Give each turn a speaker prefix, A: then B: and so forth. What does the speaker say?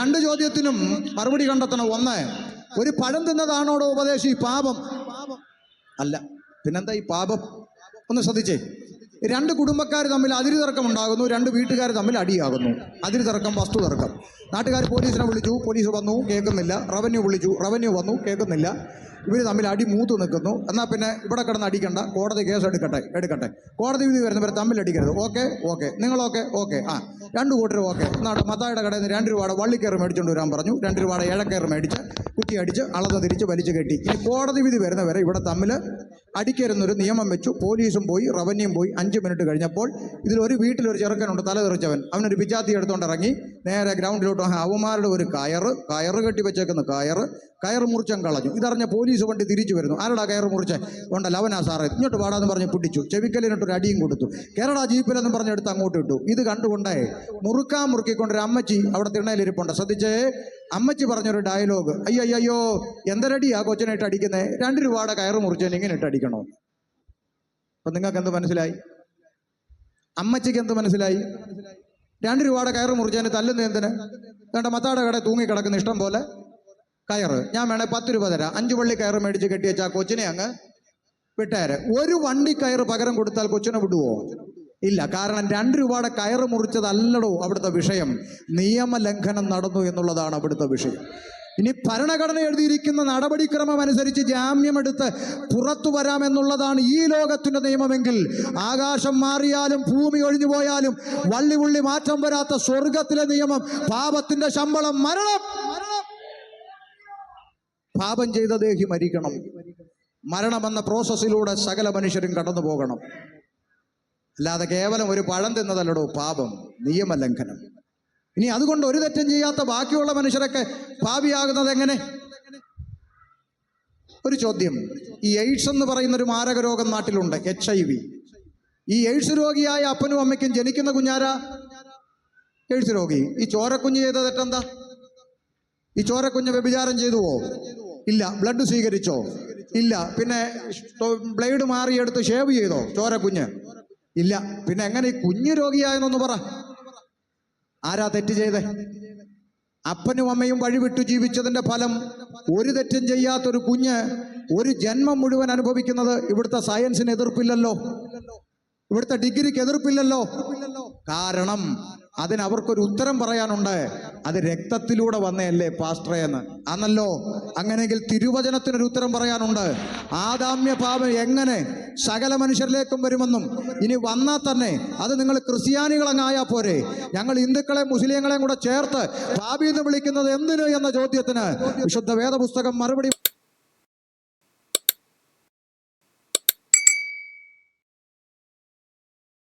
A: രണ്ട് ചോദ്യത്തിനും മറുപടി കണ്ടെത്തണം. ഒന്ന്, ഒരു പഴം തിന്നതാണോടോ ഉപദേശി പാപം? അല്ല, പിന്നെന്താ ഈ പാപം? ഒന്ന് ശ്രദ്ധിച്ചേ. രണ്ട് കുടുംബക്കാർ തമ്മിൽ അതിര് തർക്കം ഉണ്ടാകുന്നു, രണ്ട് വീട്ടുകാർ തമ്മിൽ അടിയാകുന്നു. അതിര് തർക്കം, വസ്തു തർക്കം. നാട്ടുകാർ പോലീസിനെ വിളിച്ചു, പോലീസ് വന്നു, കേൾക്കുന്നില്ല. റവന്യൂ വിളിച്ചു, റവന്യൂ വന്നു, കേൾക്കുന്നില്ല. ഇവർ തമ്മിൽ അടി മൂത്ത് നിൽക്കുന്നു. എന്നാൽ പിന്നെ ഇവിടെ കിടന്ന് അടിക്കണ്ട, കോടതി കേസ് എടുക്കട്ടെ. കോടതി വിധി വരുന്നവർ തമ്മിൽ അടിക്കരുത്. ഓക്കെ, നിങ്ങളൊക്കെ ഓക്കെ. രണ്ട് കൂട്ടരും ഓക്കെ. എന്നാൽ മത്തായുടെ കടയിൽ നിന്ന് 2 രൂപയുടെ വള്ളിക്കയറ് മേടിച്ചുകൊണ്ട് വരാൻ പറഞ്ഞു. 2 രൂപയുടെ ഇഴക്കയറ് മേടിച്ച് കുറ്റി അടിച്ച് അളന്ന് തിരിച്ച് വലിച്ചു കെട്ടി. ഇനി കോടതി വിധി വരുന്നവരെ ഇവിടെ തമ്മിൽ അടിക്കരുന്നൊരു നിയമം വെച്ചു. പോലീസും പോയി, റവന്യൂവും പോയി. 5 മിനിറ്റ് കഴിഞ്ഞപ്പോൾ ഇതിലൊരു വീട്ടിലൊരു ചെറുക്കനുണ്ട്, തല തെറിച്ചവൻ. അവനൊരു പിച്ചാത്തി എടുത്തുകൊണ്ട് ഇറങ്ങി നേരെ ഗ്രൗണ്ടിലോട്ട്. അവന്മാരുടെ ഒരു കയറ് കെട്ടി വെച്ചേക്കുന്ന കയറ് മുറിച്ചം കളഞ്ഞു. ഇതറിഞ്ഞ പോലീസ് വണ്ടി തിരിച്ചു വരുന്നു. ആരടാ കയറ് മുറിച്ച്? ഉണ്ടല്ലോ അവനാ സാറേ, ഇങ്ങോട്ട് പാടാന്ന് പറഞ്ഞ് പിടിച്ചു. ചെവിക്കലിനിട്ടൊരു അടിയും കൊടുത്തു. കേരള ജീപ്പിലെന്നും പറഞ്ഞെടുത്ത് അങ്ങോട്ട് ഇട്ടു. ഇത് കണ്ടുകൊണ്ടേ മുറുക്കിക്കൊണ്ടൊരു അമ്മച്ചി അവിടെ തിണ്ണയിലിരിപ്പുണ്ട്. ശ്രദ്ധിച്ചേ, അമ്മച്ചി പറഞ്ഞൊരു ഡയലോഗ്, അയ്യോ എന്തരടിയാ കൊച്ചിനായിട്ട് അടിക്കുന്നേ? 2 രൂപയുടെ കയറ് മുറിച്ചതിന് ഇങ്ങനെ ഇട്ട് അടിക്കണോ? അപ്പൊ നിങ്ങൾക്ക് എന്ത് മനസ്സിലായി? അമ്മച്ചിക്ക് എന്ത് മനസ്സിലായി? 2 രൂപയുടെ കയറ് മുറിച്ചതിന് തല്ലുന്ന എന്തിന്? വേണ്ട, മത്താടെ കട തൂങ്ങിക്കിടക്കുന്ന ഇഷ്ടം പോലെ കയറ്. ഞാൻ വേണേ 10 രൂപ തരാം. 5 വള്ളി കയറ് മേടിച്ച് കെട്ടിവെച്ചാ കൊച്ചിനെ അങ്ങ് വിട്ടേരെ. ഒരു വണ്ടി കയറ് പകരം കൊടുത്താൽ കൊച്ചിനെ വിടുവോ? ഇല്ല. കാരണം 2 രൂപയുടെ കയറ് മുറിച്ചതല്ലടോ അവിടുത്തെ വിഷയം. നിയമലംഘനം നടന്നു എന്നുള്ളതാണ് അവിടുത്തെ വിഷയം. ഇനി ഭരണഘടന എഴുതിയിരിക്കുന്ന നടപടിക്രമം അനുസരിച്ച് ജാമ്യമെടുത്ത് പുറത്തു വരാമെന്നുള്ളതാണ് ഈ ലോകത്തിന്റെ നിയമമെങ്കിൽ, ആകാശം മാറിയാലും ഭൂമി ഒഴിഞ്ഞു പോയാലും വള്ളി മാറ്റം വരാത്ത സ്വർഗത്തിലെ നിയമം, പാപത്തിന്റെ ശമ്പളം മരണം. പാപം ചെയ്ത ദേഹി മരിക്കണം. മരണമെന്ന പ്രോസസ്സിലൂടെ സകല മനുഷ്യരും കടന്നു പോകണം. അല്ലാതെ കേവലം ഒരു പഴം തിന്നതല്ലടോ പാപം, നിയമലംഘനം. ഇനി അതുകൊണ്ട് ഒരു തെറ്റും ചെയ്യാത്ത ബാക്കിയുള്ള മനുഷ്യരൊക്കെ പാപിയാകുന്നത് എങ്ങനെ? ഒരു ചോദ്യം. ഈ എയ്ഡ്സ് എന്ന് പറയുന്നൊരു മാരക രോഗം നാട്ടിലുണ്ട്, HIV. ഈ എയ്ഡ്സ് രോഗിയായ അപ്പനും അമ്മയ്ക്കും ജനിക്കുന്ന കുഞ്ഞാരാ? എയ്ഡ്സ് രോഗി. ഈ ചോരക്കുഞ്ഞ് ചെയ്ത തെറ്റെന്താ? ഈ ചോരക്കുഞ്ഞ് വ്യഭിചാരം ചെയ്തുവോ? ഇല്ല. ബ്ലഡ് സ്വീകരിച്ചോ? ഇല്ല. പിന്നെ ബ്ലേഡ് മാറിയെടുത്ത് ഷേവ് ചെയ്തോ ചോരക്കുഞ്ഞ്? ഇല്ല. പിന്നെ എങ്ങനെ ഈ കുഞ്ഞ് രോഗിയായെന്നൊന്ന് പറ. ആരാ തെറ്റ് ചെയ്തേ? അപ്പനും അമ്മയും വഴിവിട്ടു ജീവിച്ചതിന്റെ ഫലം ഒരു തെറ്റും ചെയ്യാത്തൊരു കുഞ്ഞ് ഒരു ജന്മം മുഴുവൻ അനുഭവിക്കുന്നത്. ഇവിടുത്തെ സയൻസിന് എതിർപ്പില്ലല്ലോ, ഇവിടുത്തെ ഡിഗ്രിക്ക് എതിർപ്പില്ലല്ലോ. കാരണം അതിനവർക്കൊരു ഉത്തരം പറയാനുണ്ട്. അത് രക്തത്തിലൂടെ വന്നതല്ലേ പാസ്റ്ററേ എന്ന് ആണല്ലോ. അങ്ങനെയെങ്കിൽ തിരുവചനത്തിനൊരു ഉത്തരം പറയാനുണ്ട്. ആദാമ്യ പാപം എങ്ങനെ സകല മനുഷ്യരിലേക്കും വരുമെന്നും, ഇനി വന്നാൽ തന്നെ അത് നിങ്ങൾ ക്രിസ്ത്യാനികളങ്ങായാൽ പോരെ, ഞങ്ങൾ ഹിന്ദുക്കളെയും മുസ്ലിങ്ങളെയും കൂടെ ചേർത്ത് പാപി എന്ന് വിളിക്കുന്നത് എന്തിന് എന്ന ചോദ്യത്തിന് വിശുദ്ധ വേദപുസ്തകം മറുപടി